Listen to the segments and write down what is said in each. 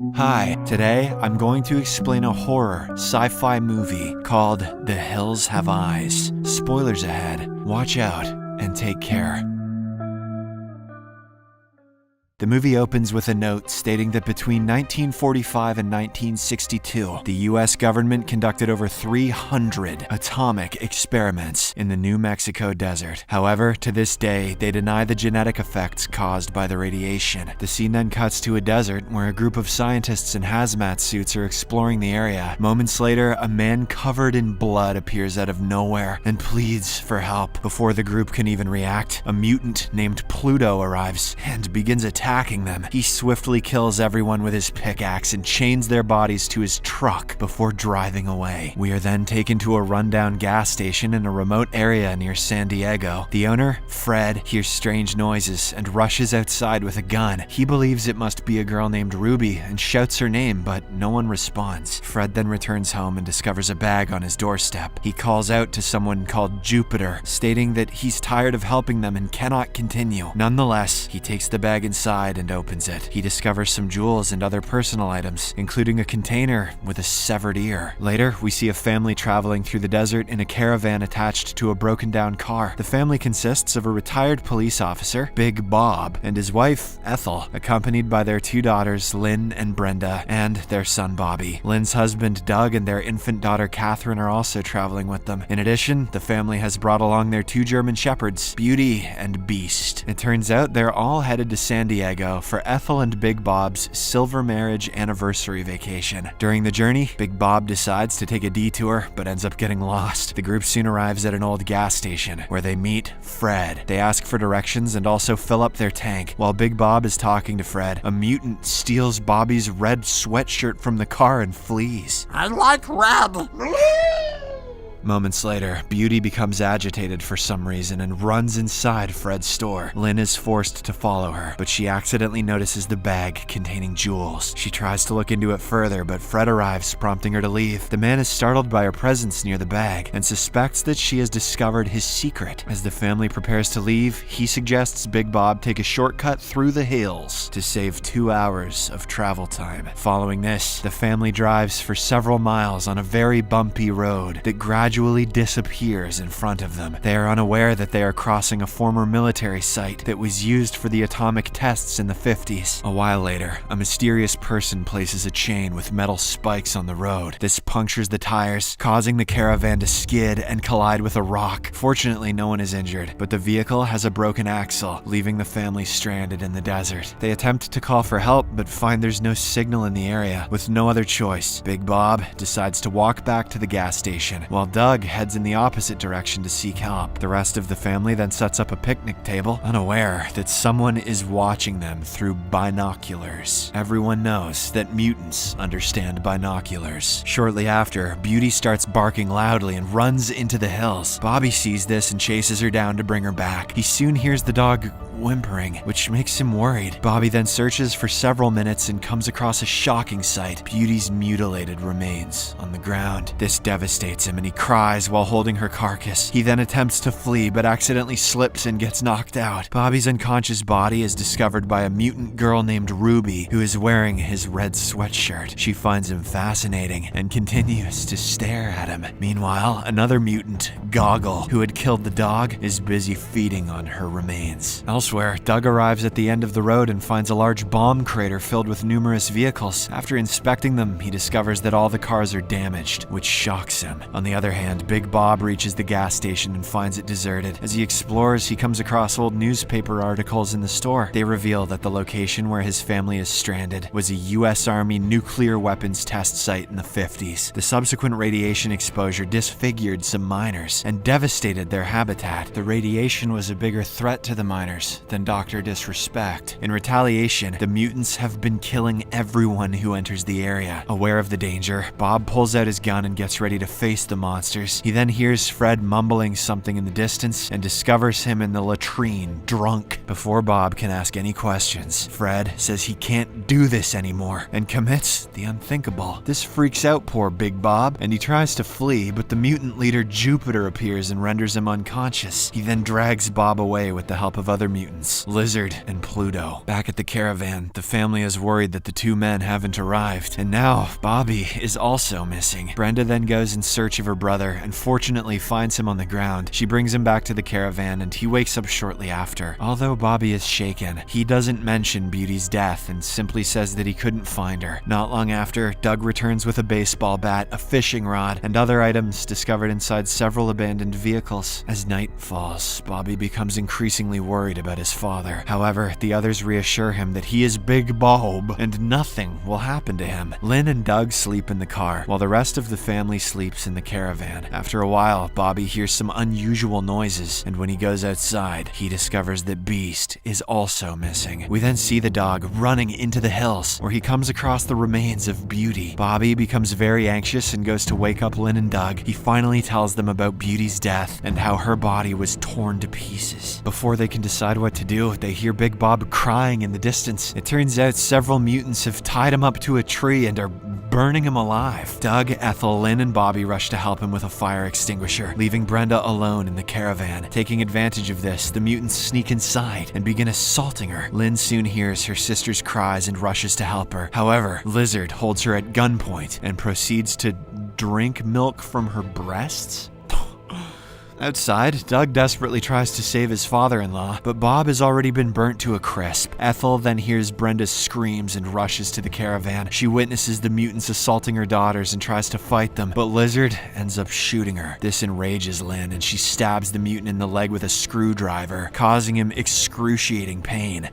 Hi, today I'm going to explain a horror sci-fi movie called The Hills Have Eyes. Spoilers ahead, watch out, and take care. The movie opens with a note stating that between 1945 and 1962, the US government conducted over 300 atomic experiments in the New Mexico desert. However, to this day, they deny the genetic effects caused by the radiation. The scene then cuts to a desert where a group of scientists in hazmat suits are exploring the area. Moments later, a man covered in blood appears out of nowhere and pleads for help. Before the group can even react, a mutant named Pluto arrives and begins attacking them. He swiftly kills everyone with his pickaxe and chains their bodies to his truck before driving away. We are then taken to a rundown gas station in a remote area near San Diego. The owner, Fred, hears strange noises and rushes outside with a gun. He believes it must be a girl named Ruby and shouts her name, but no one responds. Fred then returns home and discovers a bag on his doorstep. He calls out to someone called Jupiter, stating that he's tired of helping them and cannot continue. Nonetheless, he takes the bag inside and opens it. He discovers some jewels and other personal items, including a container with a severed ear. Later, we see a family traveling through the desert in a caravan attached to a broken down car. The family consists of a retired police officer, Big Bob, and his wife, Ethel, accompanied by their two daughters, Lynn and Brenda, and their son, Bobby. Lynn's husband, Doug, and their infant daughter, Catherine, are also traveling with them. In addition, the family has brought along their two German shepherds, Beauty and Beast. It turns out they're all headed to San Diego for Ethel and Big Bob's silver marriage anniversary vacation. During the journey, Big Bob decides to take a detour, but ends up getting lost. The group soon arrives at an old gas station, where they meet Fred. They ask for directions and also fill up their tank. While Big Bob is talking to Fred, a mutant steals Bobby's red sweatshirt from the car and flees. I like red. Moments later, Beauty becomes agitated for some reason and runs inside Fred's store. Lynn is forced to follow her, but she accidentally notices the bag containing jewels. She tries to look into it further, but Fred arrives, prompting her to leave. The man is startled by her presence near the bag and suspects that she has discovered his secret. As the family prepares to leave, he suggests Big Bob take a shortcut through the hills to save 2 hours of travel time. Following this, the family drives for several miles on a very bumpy road that gradually disappears in front of them. They are unaware that they are crossing a former military site that was used for the atomic tests in the 50s. A while later, a mysterious person places a chain with metal spikes on the road. This punctures the tires, causing the caravan to skid and collide with a rock. Fortunately, no one is injured, but the vehicle has a broken axle, leaving the family stranded in the desert. They attempt to call for help, but find there's no signal in the area. With no other choice, Big Bob decides to walk back to the gas station, while Doug heads in the opposite direction to seek help. The rest of the family then sets up a picnic table, unaware that someone is watching them through binoculars. Everyone knows that mutants understand binoculars. Shortly after, Beauty starts barking loudly and runs into the hills. Bobby sees this and chases her down to bring her back. He soon hears the dog whimpering, which makes him worried. Bobby then searches for several minutes and comes across a shocking sight: Beauty's mutilated remains on the ground. This devastates him and he cries while holding her carcass. He then attempts to flee but accidentally slips and gets knocked out. Bobby's unconscious body is discovered by a mutant girl named Ruby, who is wearing his red sweatshirt. She finds him fascinating and continues to stare at him. Meanwhile, another mutant, Goggle, who had killed the dog, is busy feeding on her remains. Elsewhere, Doug arrives at the end of the road and finds a large bomb crater filled with numerous vehicles. After inspecting them, he discovers that all the cars are damaged, which shocks him. On the other hand, Big Bob reaches the gas station and finds it deserted. As he explores, he comes across old newspaper articles in the store. They reveal that the location where his family is stranded was a US Army nuclear weapons test site in the 50s. The subsequent radiation exposure disfigured some miners and devastated their habitat. The radiation was a bigger threat to the miners than Dr. Disrespect. In retaliation, the mutants have been killing everyone who enters the area. Aware of the danger, Bob pulls out his gun and gets ready to face the monster sisters. He then hears Fred mumbling something in the distance and discovers him in the latrine, drunk. Before Bob can ask any questions, Fred says he can't do this anymore and commits the unthinkable. This freaks out poor Big Bob, and he tries to flee, but the mutant leader Jupiter appears and renders him unconscious. He then drags Bob away with the help of other mutants, Lizard and Pluto. Back at the caravan, the family is worried that the two men haven't arrived, and now Bobby is also missing. Brenda then goes in search of her brother and fortunately finds him on the ground. She brings him back to the caravan and he wakes up shortly after. Although Bobby is shaken, he doesn't mention Beauty's death and simply says that he couldn't find her. Not long after, Doug returns with a baseball bat, a fishing rod, and other items discovered inside several abandoned vehicles. As night falls, Bobby becomes increasingly worried about his father. However, the others reassure him that he is Big Bob and nothing will happen to him. Lynn and Doug sleep in the car, while the rest of the family sleeps in the caravan. After a while, Bobby hears some unusual noises, and when he goes outside, he discovers that Beast is also missing. We then see the dog running into the hills, where he comes across the remains of Beauty. Bobby becomes very anxious and goes to wake up Lynn and Doug. He finally tells them about Beauty's death and how her body was torn to pieces. Before they can decide what to do, they hear Big Bob crying in the distance. It turns out several mutants have tied him up to a tree and are burning him alive. Doug, Ethel, Lynn, and Bobby rush to help him with a fire extinguisher, leaving Brenda alone in the caravan. Taking advantage of this, the mutants sneak inside and begin assaulting her. Lynn soon hears her sister's cries and rushes to help her. However, Lizard holds her at gunpoint and proceeds to drink milk from her breasts? Outside, Doug desperately tries to save his father-in-law, but Bob has already been burnt to a crisp. Ethel then hears Brenda's screams and rushes to the caravan. She witnesses the mutants assaulting her daughters and tries to fight them, but Lizard ends up shooting her. This enrages Lynn, and she stabs the mutant in the leg with a screwdriver, causing him excruciating pain.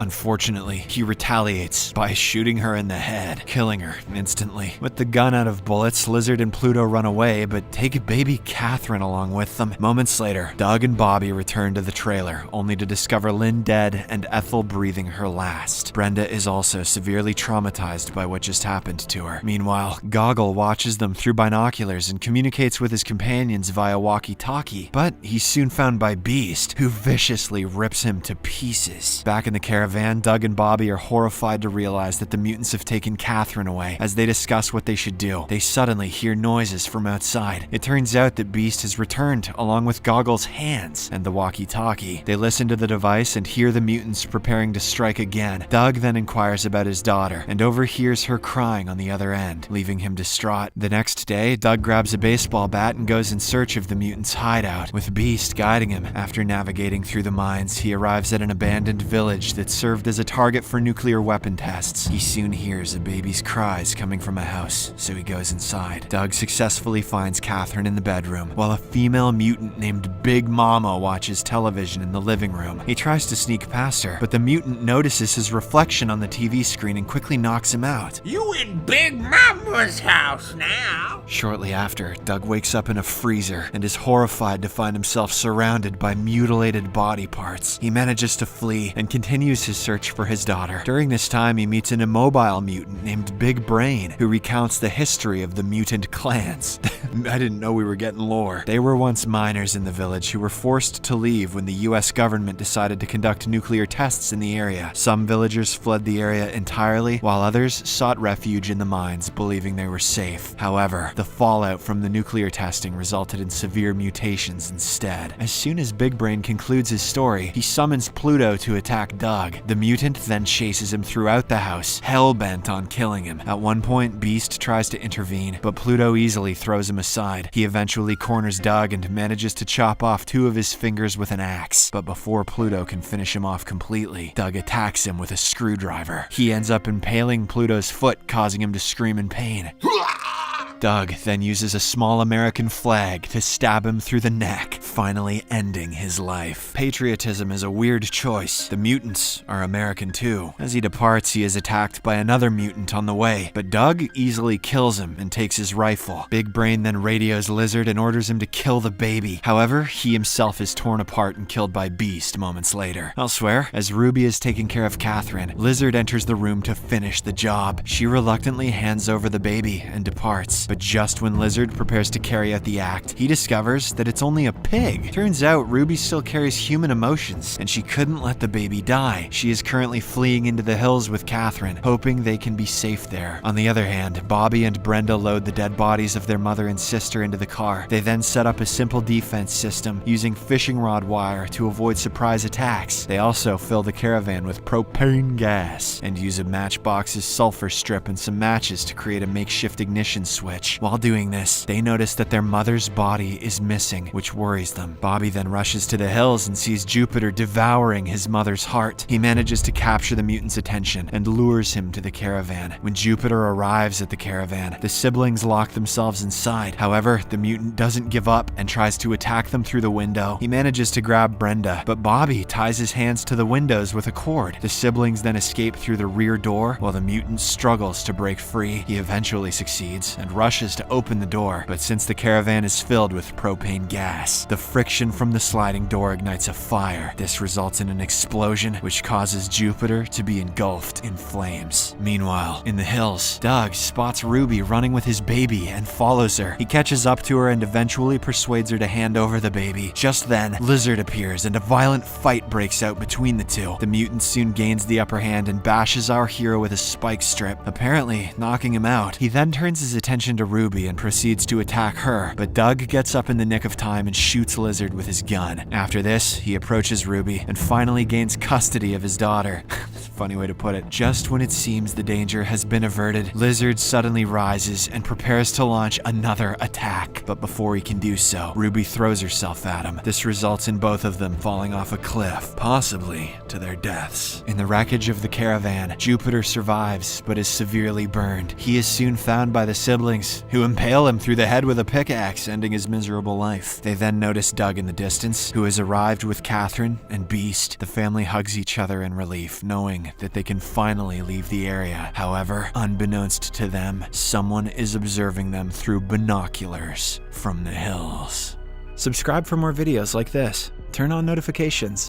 Unfortunately, he retaliates by shooting her in the head, killing her instantly. With the gun out of bullets, Lizard and Pluto run away, but take baby Catherine along with them. Moments later, Doug and Bobby return to the trailer, only to discover Lynn dead and Ethel breathing her last. Brenda is also severely traumatized by what just happened to her. Meanwhile, Goggle watches them through binoculars and communicates with his companions via walkie-talkie, but he's soon found by Beast, who viciously rips him to pieces. Back in the caravan, Doug and Bobby are horrified to realize that the mutants have taken Catherine away. As they discuss what they should do, they suddenly hear noises from outside. It turns out that Beast has returned, along with Goggle's hands and the walkie-talkie. They listen to the device and hear the mutants preparing to strike again. Doug then inquires about his daughter and overhears her crying on the other end, leaving him distraught. The next day, Doug grabs a baseball bat and goes in search of the mutants' hideout, with Beast guiding him. After navigating through the mines, he arrives at an abandoned village that served as a target for nuclear weapon tests. He soon hears a baby's cries coming from a house, so he goes inside. Doug successfully finds Catherine in the bedroom, while a female mutant named Big Mama watches television in the living room. He tries to sneak past her, but the mutant notices his reflection on the TV screen and quickly knocks him out. You in Big Mama's house now? Shortly after, Doug wakes up in a freezer and is horrified to find himself surrounded by mutilated body parts. He manages to flee and continues his search for his daughter. During this time, he meets an immobile mutant named Big Brain, who recounts the history of the mutant clans. I didn't know we were getting lore. They were once miners in the village who were forced to leave when the US government decided to conduct nuclear tests in the area. Some villagers fled the area entirely, while others sought refuge in the mines, believing they were safe. However, the fallout from the nuclear testing resulted in severe mutations instead. As soon as Big Brain concludes his story, he summons Pluto to attack Doug. The mutant then chases him throughout the house, hell-bent on killing him. At one point, Beast tries to intervene, but Pluto easily throws him aside. He eventually corners Doug and manages to chop off 2 of his fingers with an axe. But before Pluto can finish him off completely, Doug attacks him with a screwdriver. He ends up impaling Pluto's foot, causing him to scream in pain. Doug then uses a small American flag to stab him through the neck, finally ending his life. Patriotism is a weird choice. The mutants are American too. As he departs, he is attacked by another mutant on the way, but Doug easily kills him and takes his rifle. Big Brain then radios Lizard and orders him to kill the baby. However, he himself is torn apart and killed by Beast moments later. Elsewhere, as Ruby is taking care of Catherine, Lizard enters the room to finish the job. She reluctantly hands over the baby and departs, but just when Lizard prepares to carry out the act, he discovers that it's only a pig. Turns out Ruby still carries human emotions, and she couldn't let the baby die. She is currently fleeing into the hills with Catherine, hoping they can be safe there. On the other hand, Bobby and Brenda load the dead bodies of their mother and sister into the car. They then set up a simple defense system using fishing rod wire to avoid surprise attacks. They also fill the caravan with propane gas and use a matchbox's sulfur strip and some matches to create a makeshift ignition switch. While doing this, they notice that their mother's body is missing, which worries them. Bobby then rushes to the hills and sees Jupiter devouring his mother's heart. He manages to capture the mutant's attention and lures him to the caravan. When Jupiter arrives at the caravan, the siblings lock themselves inside. However, the mutant doesn't give up and tries to attack them through the window. He manages to grab Brenda, but Bobby ties his hands to the windows with a cord. The siblings then escape through the rear door while the mutant struggles to break free. He eventually succeeds and rushes to open the door, but since the caravan is filled with propane gas, the friction from the sliding door ignites a fire. This results in an explosion which causes Jupiter to be engulfed in flames. Meanwhile, in the hills, Doug spots Ruby running with his baby and follows her. He catches up to her and eventually persuades her to hand over the baby. Just then, Lizard appears and a violent fight breaks out between the two. The mutant soon gains the upper hand and bashes our hero with a spike strip, apparently knocking him out. He then turns his attention to Ruby and proceeds to attack her, but Doug gets up in the nick of time and shoots Lizard with his gun. After this, he approaches Ruby and finally gains custody of his daughter. Funny way to put it. Just when it seems the danger has been averted, Lizard suddenly rises and prepares to launch another attack. But before he can do so, Ruby throws herself at him. This results in both of them falling off a cliff, possibly to their deaths. In the wreckage of the caravan, Jupiter survives but is severely burned. He is soon found by the siblings, who impale him through the head with a pickaxe, ending his miserable life. They then notice Doug in the distance, who has arrived with Catherine and Beast. The family hugs each other in relief, knowing that they can finally leave the area. However, unbeknownst to them, someone is observing them through binoculars from the hills. Subscribe for more videos like this. Turn on notifications.